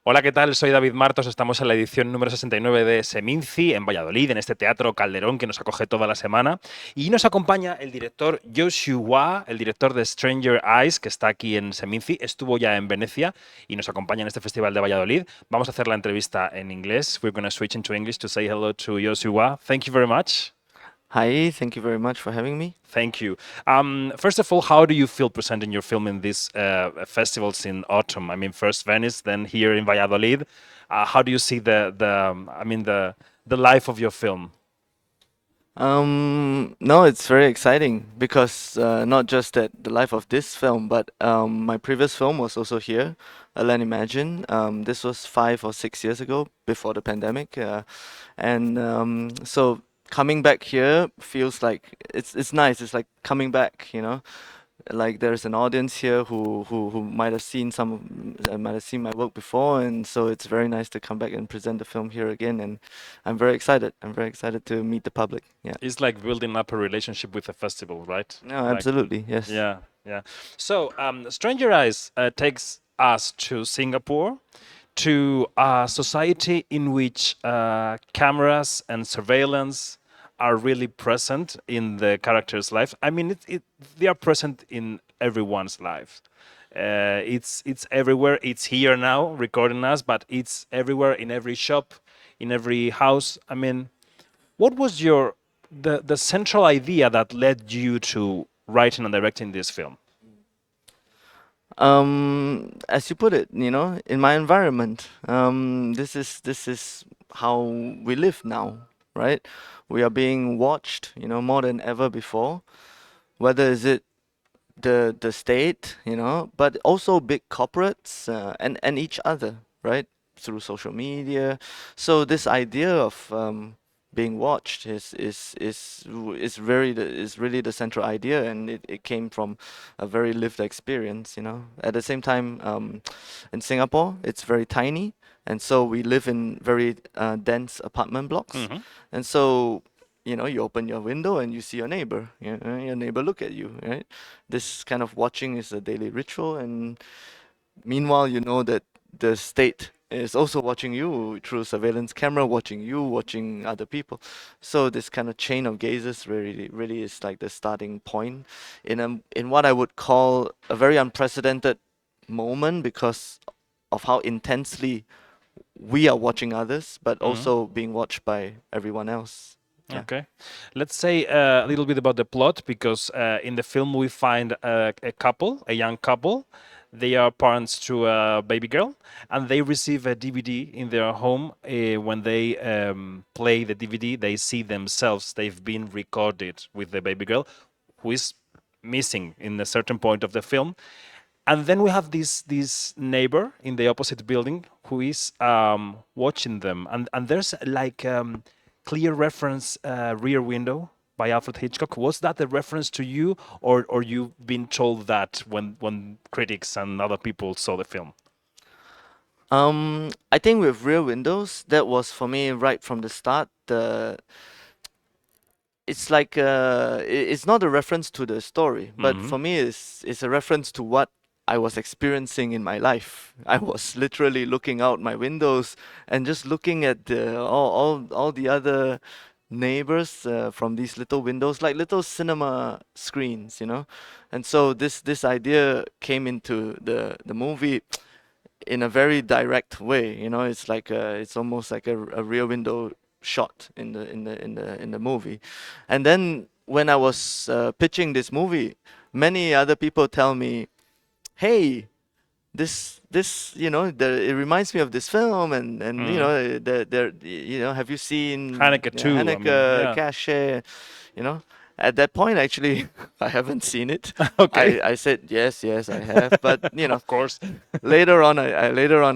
Hola, ¿qué tal? Soy David Martos. Estamos en la edición número 69 de Seminci, en Valladolid, en este teatro Calderón que nos acoge toda la semana. Y nos acompaña el director Yeo Siew Hua, el director de Stranger Eyes, que está aquí en Seminci. Estuvo ya en Venecia y nos acompaña en este festival de Valladolid. Vamos a hacer la entrevista en inglés. We're going to switch into English to say hello to Yeo Siew Hua. Thank you very much. Hi, thank you very much for having me. Thank you. First of all, how do you feel presenting your film in these festivals in autumn? I mean, first Venice, then here in Valladolid. How do you see the life of your film? No, it's very exciting because not just that the life of this film, but my previous film was also here, Let Imagine. This was 5 or 6 years ago, before the pandemic, and so coming back here feels like it's nice. It's like coming back, like there's an audience here who might have seen my work before, and so it's very nice to come back and present the film here again, and I'm very excited to meet the public. Yeah. It's like building up a relationship with a festival, right? No, Like, absolutely, yes. yeah, yeah. So, Stranger Eyes takes us to Singapore, to a society in which cameras and surveillance are really present in the characters' lives. I mean, they are present in everyone's life. It's everywhere. It's here now, recording us, but it's everywhere in every shop, in every house. I mean, what was the central idea that led you to writing and directing this film? As you put it, in my environment, this is how we live now, right? We are being watched, more than ever before. Whether is it the state, but also big corporates and each other, right? Through social media. So this idea of being watched is really the central idea, and it came from a very lived experience. At the same time, in Singapore, it's very tiny, and so we live in very dense apartment blocks, Hmm. and so you open your window and you see your neighbor. Your neighbor look at you, right? This kind of watching is a daily ritual, and meanwhile, you know that the state is also watching you through surveillance camera, watching you, watching other people. So this kind of chain of gazes really is like the starting point in what I would call a very unprecedented moment because of how intensely we are watching others, but Hmm. also being watched by everyone else. Yeah. Okay. Let's say a little bit about the plot because in the film we find a couple, a young couple. They are parents to a baby girl, and they receive a DVD in their home. When they play the DVD, they see themselves. They've been recorded with the baby girl, who is missing in a certain point of the film. And then we have this neighbor in the opposite building who is watching them, and there's like clear reference Rear Window by Alfred Hitchcock. Was that the reference to you, or you've been told that when critics and other people saw the film? I think with Rear Windows, that was for me right from the start. It's like it's not a reference to the story, but Hmm. for me, it's a reference to what I was experiencing in my life. I was literally looking out my windows and just looking at all the other neighbors from these little windows, like little cinema screens. And so this idea came into the movie in a very direct way. It's almost like a rear window shot in the movie. And then when I was pitching this movie, many other people tell me, "Hey, it reminds me of this film, and Hmm. have you seen Haneke too. I mean, Haneke, yeah. Cache, you know?" At that point, actually, I haven't seen it. Okay. I said yes, yes, I have, but Of course. later on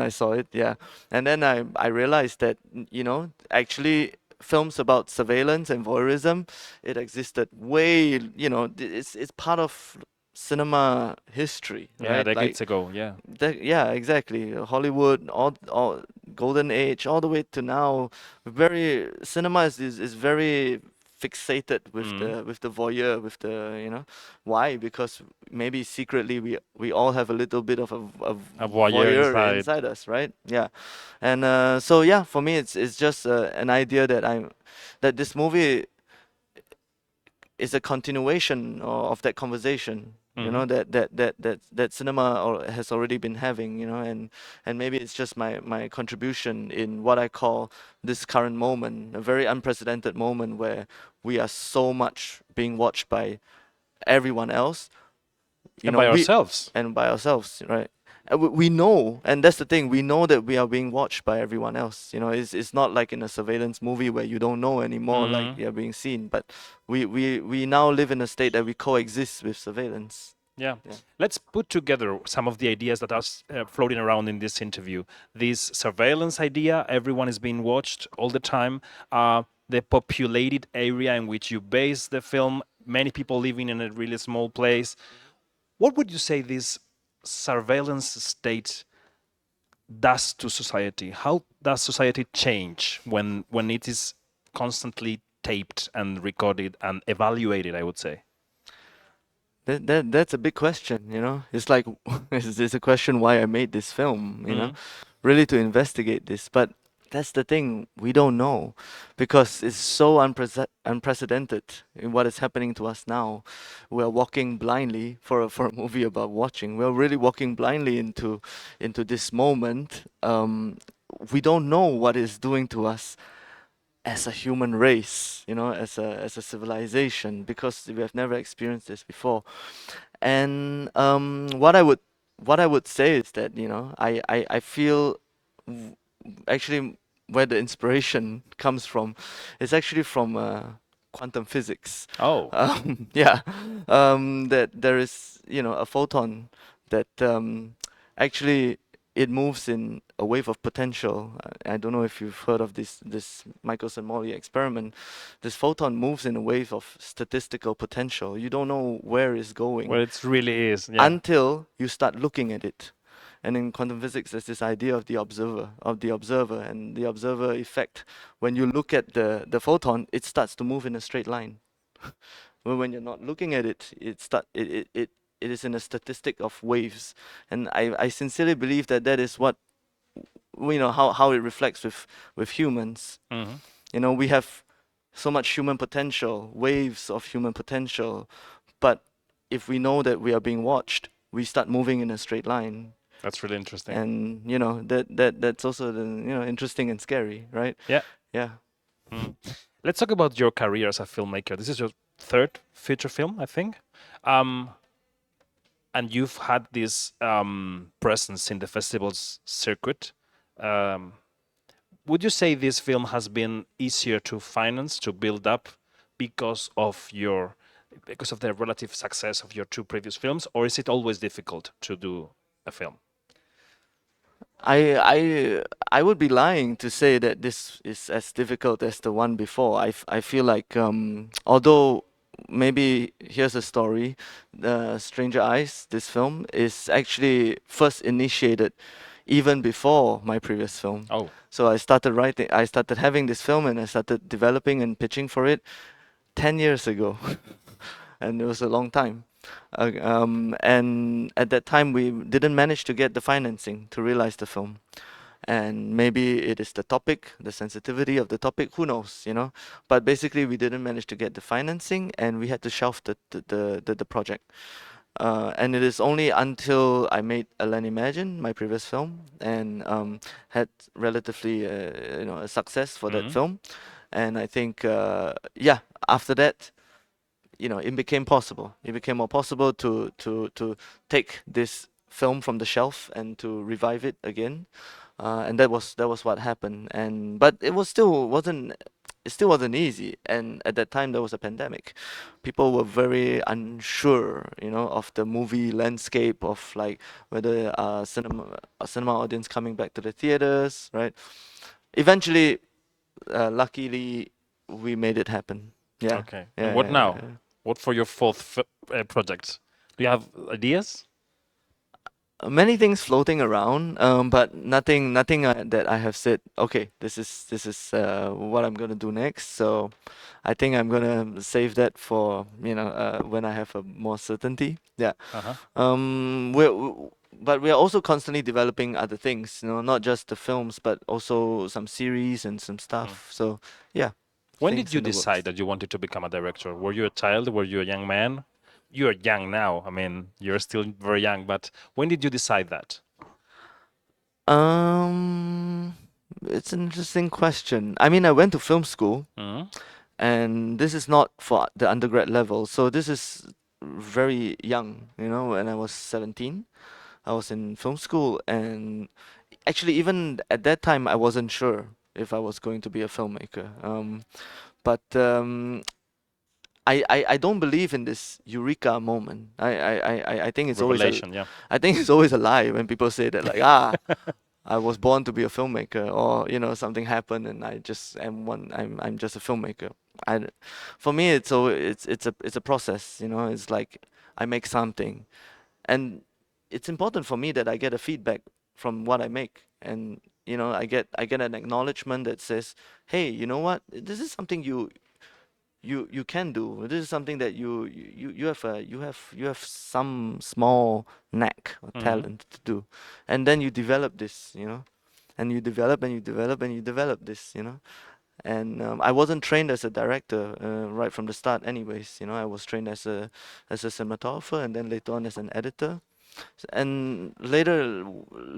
I saw it, yeah, and then I realized that actually films about surveillance and voyeurism, it existed way, it's part of cinema history, Yeah, right? decades Like ago. Yeah. yeah, exactly. Hollywood, all golden age, all the way to now. Very cinema is very fixated with the voyeur, with the, you know, why? Because maybe secretly we all have a little bit of A voyeur voyeur inside. inside us, right? Yeah, and so yeah, for me it's just an idea that this movie is a continuation of that conversation, you know, that cinema has already been having, you know, and maybe it's just my contribution in what I call this current moment, a very unprecedented moment where we are so much being watched by everyone else, you And know, by ourselves. and by ourselves, right? And we know, and that's the thing, we know that we are being watched by everyone else. You know, it's not like in a surveillance movie where you don't know anymore, like you're being seen. But we now live in a state that we coexist with surveillance. Yeah. Yeah. Let's put together some of the ideas that are floating around in this interview. This surveillance idea, everyone is being watched all the time. The populated area in which you base the film, many people living in a really small place. What would you say this surveillance state does to society? How does society change when it is constantly taped and recorded and evaluated, I would say? That's a big question, you know. It's like it's a question why I made this film, you know, really to investigate this. But that's the thing, we don't know, because it's so unprecedented in what is happening to us now. We're walking blindly for a movie about watching. We're really walking blindly into this moment. We don't know what it's doing to us as a human race, you know, as a civilization, because we have never experienced this before. And what I would say is that, you know, I feel actually where the inspiration comes from is actually from quantum physics. Oh, Yeah, that there is, you know, a photon that actually it moves in a wave of potential. I don't know if you've heard of this Michelson-Morley experiment. This photon moves in a wave of statistical potential. You don't know where it's going well, it really is. Yeah. until you start looking at it. And in quantum physics, there's this idea of the observer, and the observer effect. When you look at the photon, it starts to move in a straight line. Well, when you're not looking at it, it is in a statistic of waves. And I sincerely believe that that is what, you know, how it reflects with humans. Hmm. You know, we have so much human potential, waves of human potential, but if we know that we are being watched, we start moving in a straight line. That's really interesting. And you know, that's also you know, interesting and scary, right? Yeah. Yeah. Let's talk about your career as a filmmaker. This is your third feature film, I think. Um, and you've had this presence in the festivals circuit. Um, would you say this film has been easier to finance, to build up because of the relative success of your two previous films, or is it always difficult to do a film? I would be lying to say that this is as difficult as the one before. I feel like although maybe here's a story, Stranger Eyes, this film is actually first initiated even before my previous film. Oh, So I started having this film and I started developing and pitching for it 10 years ago. And it was a long time. And at that time, we didn't manage to get the financing to realize the film. And maybe it is the topic, the sensitivity of the topic, who knows, you know. But basically, we didn't manage to get the financing, and we had to shelve the project. And it is only until I made Alain Imagine, my previous film, and had relatively, you know, a success for that film. And I think, yeah, after that, you know, it became possible. It became more possible to take this film from the shelf and to revive it again, and that was what happened. And but it still wasn't easy. And at that time there was a pandemic. People were very unsure, you know, of the movie landscape, of like whether a cinema audience coming back to the theaters, right? Eventually, luckily, we made it happen. Yeah, okay. And yeah, what yeah, now? yeah. What for your fourth project? Do you have ideas? Many things floating around, but nothing that I have said. Okay, this is what I'm gonna do next. So, I think I'm gonna save that for when I have a more certainty. Yeah. Uh-huh. But we're also constantly developing other things. Not just the films, but also some series and some Mm. stuff. So yeah, When did things you in the decide works. that you wanted to become a director? Were you a child? Were you a young man? You're young now. I mean, you're still very young, but when did you decide that? Um, it's an interesting question. I mean, I went to film school, Mm. and this is not for the undergrad level. So this is very young, when I was 17. I was in film school, and actually, even at that time, I wasn't sure if I was going to be a filmmaker. But I don't believe in this eureka moment. I think it's always Revelation, yeah. I think it's always a lie when people say that, like, I was born to be a filmmaker, or something happened and I just am one. I'm just a filmmaker. I, for me, it's a process. It's like I make something, and it's important for me that I get a feedback from what I make, and I get an acknowledgement that says, hey, you know what, this is something you can do. This is something that you have some small knack or Hmm. talent to do, and then you develop this, and you develop and you develop and you develop this, and I wasn't trained as a director right from the start anyways. I was trained as a cinematographer, and then later on as an editor, and later,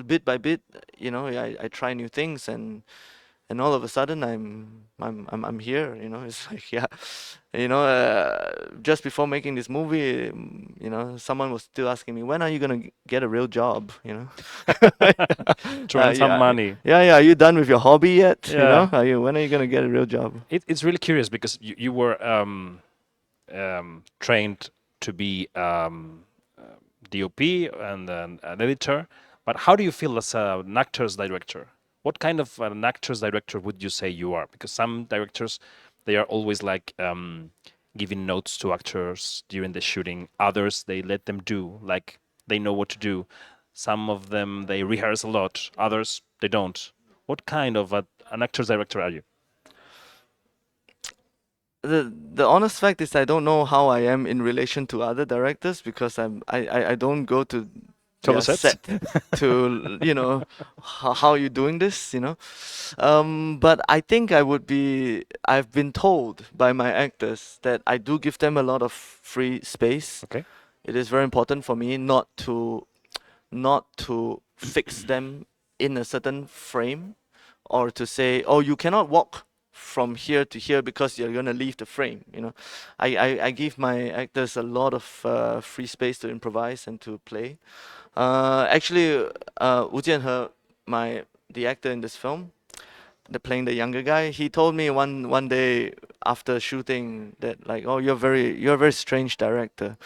bit by bit, I try new things, and all of a sudden I'm here. It's like, yeah, just before making this movie, someone was still asking me, when are you gonna get a real job, To earn some yeah, money. yeah, are you done with your hobby yet, Yeah. when are you gonna get a real job? It's really curious because you were trained to be DOP and an editor, but how do you feel as an actor's director? What kind of an actor's director would you say you are? Because some directors, they are always like giving notes to actors during the shooting. Others, they let them do, like they know what to do. Some of them, they rehearse a lot. Others, they don't. What kind of an actor's director are you? The honest fact is I don't know how I am in relation to other directors, because I don't go to To the their sets? set to how you doing this, but I think I've been told by my actors that I do give them a lot of free space. Okay. It is very important for me not to fix them in a certain frame, or to say, oh, you cannot walk from here to here because you're gonna leave the frame. I give my actors a lot of free space to improvise and to play. Actually, Wu Jianhe, the actor in this film, playing the younger guy, he told me one day after shooting that, like, oh, you're a very strange director.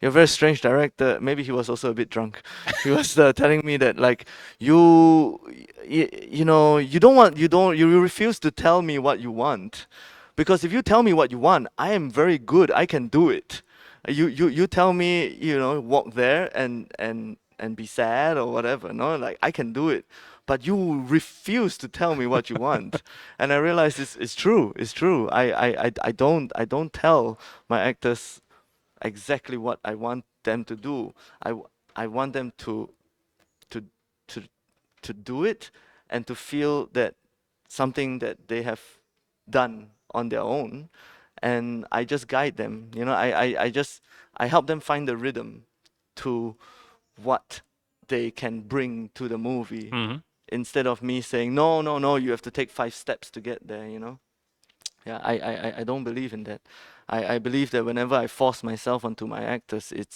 You're a very strange director. Maybe he was also a bit drunk. He was telling me that, like, you refuse to tell me what you want, because if you tell me what you want, I am very good. I can do it. You tell me, walk there and be sad or whatever. No, like, I can do it, but you refuse to tell me what you want. And I realized it's true. It's true. I don't tell my actors exactly what I want them to do. I want them to to to do it, and to feel that something that they have done on their own, and I just guide them. I help them find the rhythm to what they can bring to the movie, Hmm. instead of me saying, no, no, no, you have to take 5 steps to get there. Yeah, I don't believe in that. I believe that whenever I force myself onto my actors, it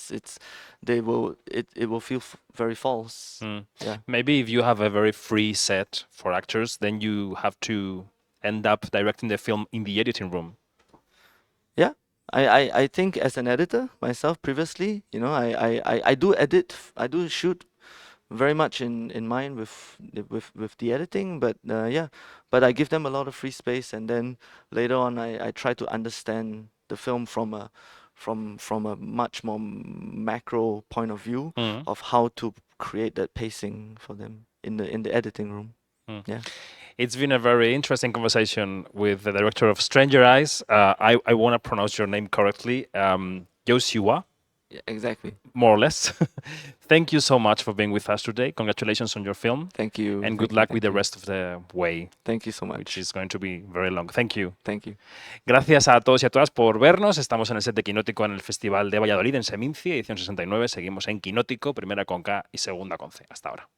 will feel very false. Mm. Yeah. Maybe if you have a very free set for actors, then you have to end up directing the film in the editing room. Yeah. I think as an editor myself previously, I do edit, I do shoot very much in mind with the editing, but yeah, but I give them a lot of free space, and then later on I try to understand the film from a much more macro point of view Mm. of how to create that pacing for them in the editing room. Mm. Yeah. It's been a very interesting conversation with the director of Stranger Eyes. I want to pronounce your name correctly. Yeo Siew Hua, Yeah, exactly. more or less. Thank you so much for being with us today. Congratulations on your film. Thank you. And thank good you, luck thank with the you. rest of the way, Thank you so much. which is going to be very long. Thank you. Thank you. Gracias a todos y a todas por vernos. Estamos en el set de Quinótico en el Festival de Valladolid, en Seminci, edición 69. Seguimos en Quinótico, primera con K y segunda con C. Hasta ahora.